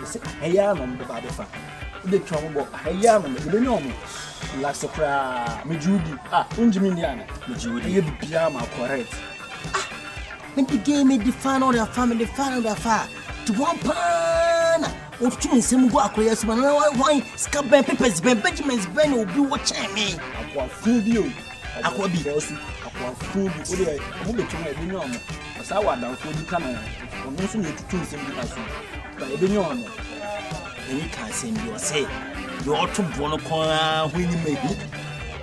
say aya no de ba be fa de twon bo aya no de be nyomo la sokra me judi unjimi ni ana me judi ye bibia ma correct me the game the fan of the family fan of the fa to one pan of two nsem go akoya so na why scab papers Benjamin's ben obi watching me akwa fu bi o akwa bi akwa fu bi o de mo be twon e be nyomo sa wa dan fo di kana ono so me tutu nsem bi aso ba e be nyomo any can send you say you ought to bono ko when you make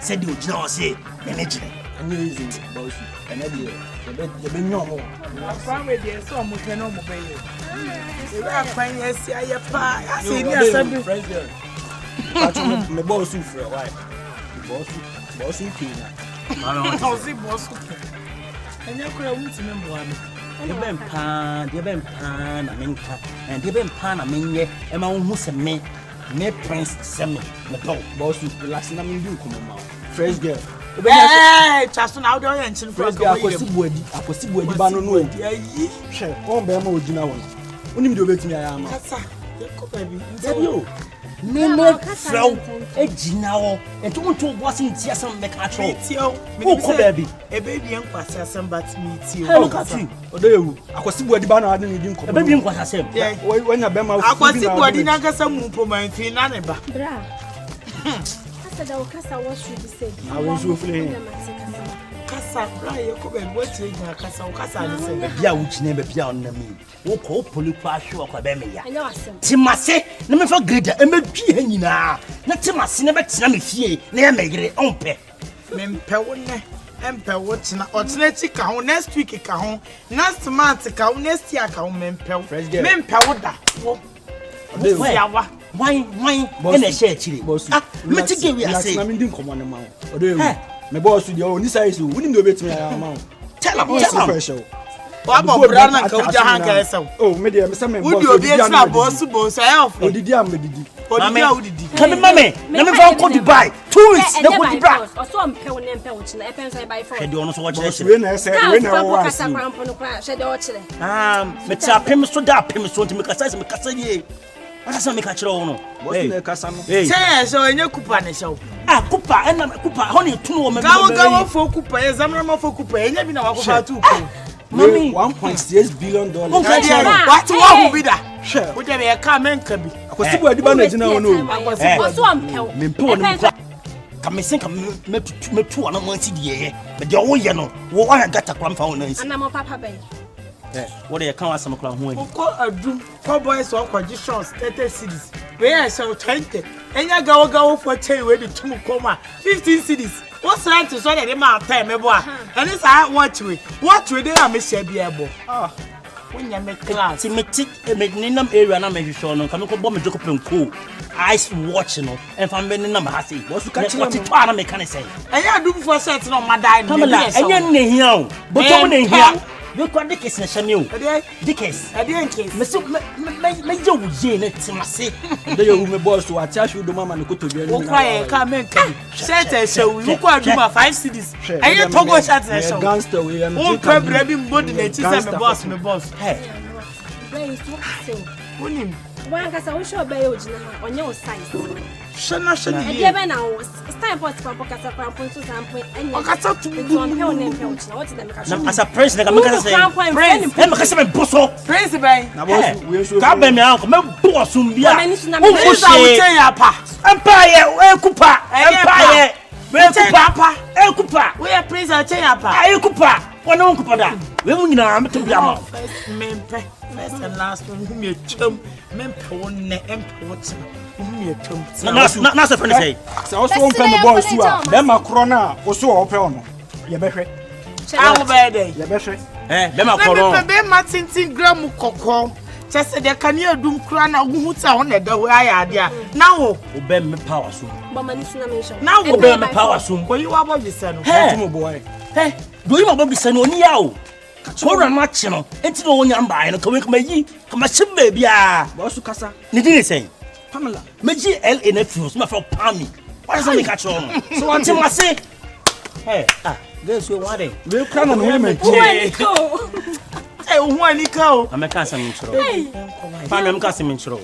said you know say energy and easy boss and idea the be nyomo family dey so mo te no mo be ye e ba kwan esi ayepa ase ni asabi friends there actually me boss you for why boss you kina no si boss enya kura wunti me mo ami de ben pan na menka and de ben pan na menye e ma hu se me prince semi me boss you relax na me do come ma fresh girl chaso na audio yan chin fresh girl akosi buadi ba no no edi ayi hwe on be ma ogina won onim de obetimi aya ma kasa ko baby ndio me frau ejina wo ento wonto boss ntia sam me ka tro wo ko baby e baby en kwase asem bat me ti o ka ti odewu akosi buadi ba na ade ni di nko baby nkwasa asem wanya be ma akwasi buadi na kasa mu po man fi na ne ba bra asa da kasa what should you say awon so fule kasa bra ye ko baby what you ga kasa o kasa ni say bia wo chine be bia on na mi wo ko poli kwa hwe kwa be me ya anya wasem timase na me fa grade e me dwi ha nyina na timase na be tena me fie na ya megere onpe me mpe wo ne empe wo tena o tena chi ka ho next week ka ho next month ka ho next year ka ho me mpe wo da wo yawa why ene share chiri me tige wi ase na me ndi nkomo ne ma odewu me boss you o ni size woni ndo betimi aya ma tell am wa bo bra na ka uja han ka esaw me de me say me boss odi na boss self odidi am medidi odidi come mama na me fa ko Dubai 2 weeks na ko Dubai o so mpe wo ne mpe wo china e penso e bai for hede ono so wo boss chere we na say we na wo kasa krampo no kwa hede o chere me ta pem so da pem so ntime kasa ye asa me ka chere wo no boss na kasa no say so enye kupa ne show kupa ena kupa ho ne tunu wo me gawo fo kupa e zamra ma fo kupa enye bi na wa kupa tu ko Mommy, $1.6 billion. What will be that? Sure. Would there be a comment? Akosi buadi ba na gina wono. Oso ampew. Me mpe wonu kwa. Ka me sen ka me tu ana mo anti de me de wo ye no. Wo wa gata kwa mfa wonu ansi. Ana mo papa ben. Wo de kan asem kra ho ani. Ko adum, ko boys or conditions 30 cities. We are so 20. Enya gawo for 10 we the two koma 15 cities. What's right to so that they ma pay me boy. And this I watch we dey am share bi ebo. When you make class. Ti me ninam area na me hwehwe no. Ka me ko bo me joko penko. Ice watch no. En fa me ninam ha sei. Wo su ka chi what to ana me kan say. Enya adum for set no ma die no. Pamela, enya ne hia o. Boto mo ne hia. We kwa dikes na shame o. Dikes. Me je wo je na timase. De yo me boss wa tia shu do mama ne koto bi ani. Wo kwa ye ka men ka. Set e show you kwa aduma 5 cities. Enya togo chat na show. Gangster we am. Won problem bi mbodi na chi say me boss. Hey. Where is what say? Wonim. Wan kasa wo show be ogina ha onye o size. Shana E dey be na wo stand pot papa kasa krampo so sampo enya. O kasa tu bu mpe o ne mpe o china. What dem ka show? Na as a prince na ka me kasa say. Prince. E me kasa me boso. Prince ben. Na boss we so. Ka be me anko me boso mbia. Wo say ya pa. Empire we kupa. Empire. We kupa. E kupa. We prince a chen ya pa. Ai kupa. Wona kupa da. We mu nyina me to bia ma. First and last one me chum. Mempe won ne empe wot. Na se friend say. Se o so mpe me boss you a. Be ma kro na o so o pe ono. Ye be hwe. Awo be dey. Ye be hwe. Be ma kro. Be ma tintin gram kokko. Chese de kan ye dum kra na hu ta ho na da we aya de a. Na wo Obe me power so. Bo mani suna mention. Na wo Obe me power so. Ko yi wa bo bi se no. Hey, mo boy. Hey, do you ma bi se no ni ya o. So ran ma chi no. Enti no wonya mba no ka we ka yi. Ka ma chim ba bia. Boss kasa. Ni di ni say. Pamela. Meji LA na fuse ma for pami. Why so me catch on? So want him say. Hey, guys we want it. We kra na no me Who any go? Eh, who ani ka o? Ameka asem nchiro. Pa no ameka asem nchiro.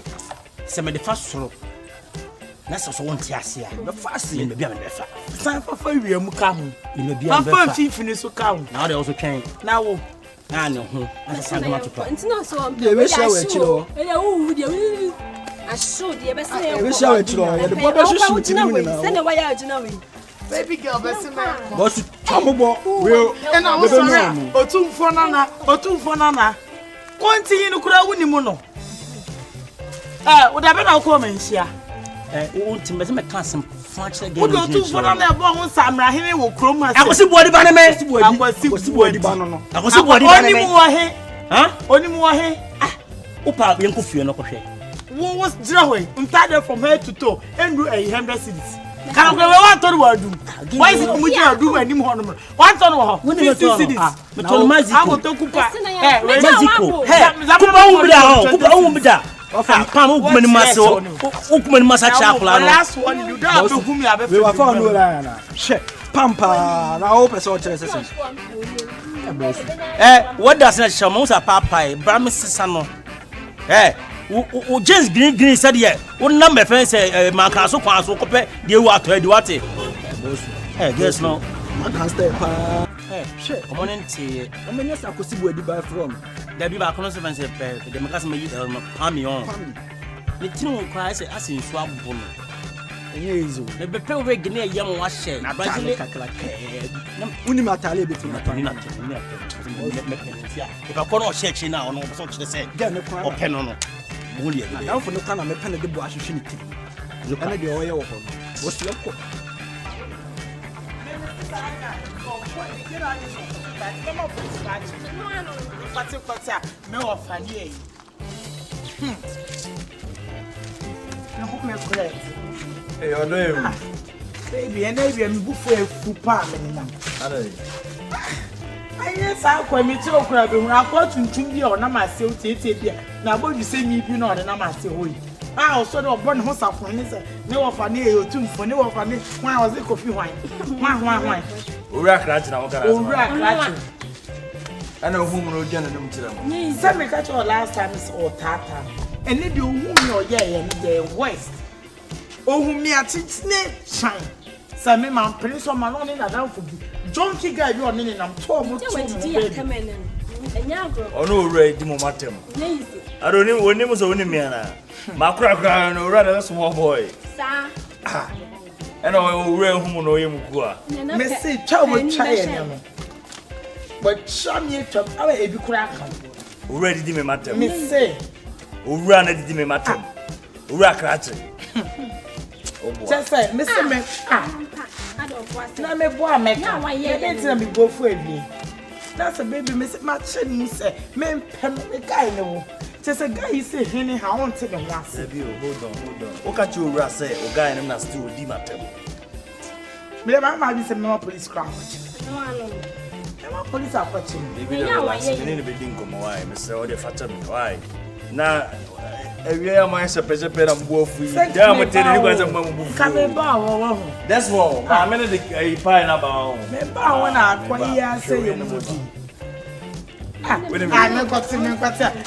se me de fa soro na so won ti ase a be fast me bia me be fa san fa wie mu ka ho me bia be fa fa fifini so ka ho na o de also twen na wo na ne ho na se ngama toto Ntina so. de be sha we chiro Ele wu de. Asho de be se. e be sha we chiro ya de bo be shu ti ni na Se na wa ya agina we. baby girl be se me boss tamobo we e na wo so ya otumfo nana kontinyi no kura wuni mu no wo da be na ko menhia o timbe se me kan sem function game wo do otumfo nana e bo ho samra hene wo kroma se akosi body ba ne me akwasi body ba no akosi body ba ne me oni mu wo he ha oni mu wo he upa yenko fie no kohwe wo jira hoy ntade from head to toe endu 100 cities kan ko we wan tori wadu why is it mu jira du anim ho no wan tori wo 50 cities me to maziko agotokupa maziko kupa umbida ho kupa umbida pam ugumani maso ugumani masa chakula no last one you don't have to gumi abe we wa fa no la na she pampa na o person o chere sese what does not show mo sa papa bram sisa no o James green said yeah o number friend say man kan so kwan so kope de wu ato de wate guess no man can stay pa she come on nti o me nyesa akosi body ba from da bi ba kono se fanse pe de me kasa me yi ami on ni tinu kwa say asin so abu no enye izo me be pe we gine yam wa she na brazil kakla uni matale be tuna ni na me pensia e ba kono she chi na ono so kire say ga me kwa o pe no no mo li e na fo no kana me pele de bo ahwehwe ni ti ana de oye wo ho wo si okko me wa fani e na hope me correct odo e baby and baby me bufu e fu pa me na are aye sa kwa mi ti okura be hu akwa tuntum bi o na ma se o tietie bi na bodu se nyi bi na o de na ma se hoyi o so de o bon ho safo ni se ne wo fa ne e otumfo ne wo fa ne hwan o ze kofi hwan owura krachi na wo kara owura krachi ana ohu mu no dia na nem tira mo se me ka cho last time is o tata ene de ohu mi o ye ye ne de west ohu mi atitine chan se me man prince o ma no ne na dan fo bi jonky guy bi o ne nam to mo to mo ono owura di mo matem adoni woni mo so woni mi ana makura no owura na small boy Sa ena owura hu mu no ye mu ku a me say twa mo twa ye ne no but shami twa awe e bi kura kan owura di me matem me say owura na di me matem owura krachi just say me say me na me bo ameka me dey tell me go for abi that's a baby me say ma chen ni say me pem me guy ne wo just a guy say hini ha won te the was hold on o ka chi owura say o guy nem na still di matem me ma bi say me police crowd no police are watching baby the relax me ne be din komo why me say o de fata me why na ewie ya ma se pese pera mbo fu da mo te ni kwa se mbo fu ka me ba wo that's all ma me ne de pie na ba wo me ba wo na akwa ya say ye mu di me got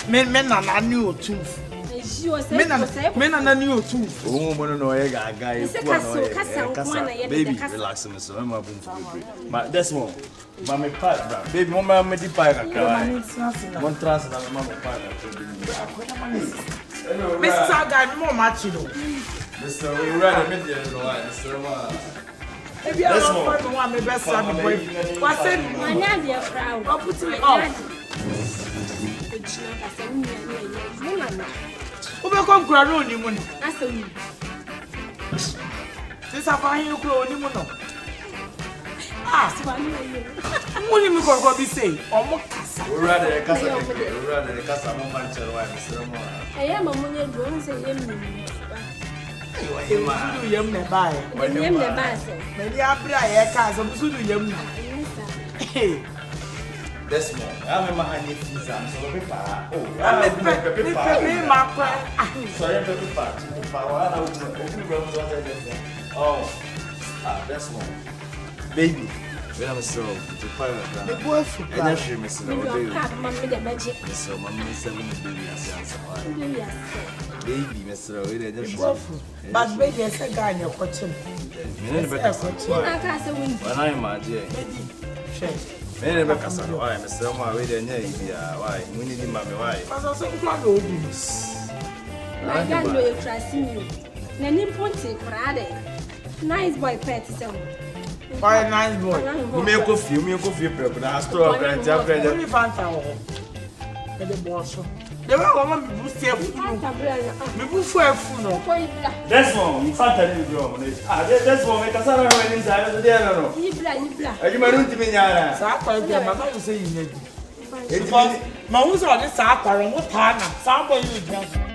me na na ni otumfu me na ni otumfu o mo no ye gaga e ku no baby relax me so ma bu fu ma that's all ma me pie bra baby mo ma me di pie ka ka mon trans na me ma mo pie ka Mr. Guy mo ma chi do Mr. we ready me there no why Mr. Ma ebi a lo fa me wa me best am boy wa say Manya de crowd. wa put me off o be kon kura no ni mu ni se sa fa hin kura oni mu no Muni mi ko bi say o mo kasa we ready kasa mo man chere why Mr. Ma Eya mamunye drone say yemi. Sudu yam ne bae. Yem ne ba se. Me di abra ye ka so sudu yam. that's more I me ma hani pizza so be pa oh Me me ma kwa. sorry be pa wa na o ku ram so that oh that's more baby When I'm so to fire The boy for and she miss no day. Mamma the magic. So Mamma 7 baby as Yes. baby, Mr. But baby, I said, guy, you're watching. I can't say when When I'm my dear. Many Becas are why, Mr. Ma, wait and why, we need him, why. my gando you trust me. Na ni ponte krade. Nice boy pet so. Why nice boy? We make coffee, people. I store a grand jacket. Only Fanta. The boss. The one me boost here food. Me boost for food no. That's one. In fact, I didn't go on it. That's one. Make a salad when inside the dinner. No. Nibla. You might not be nyara. Sa kwa dia mama you say you need. Because my who's on this sa kwa mo ta na. Somebody you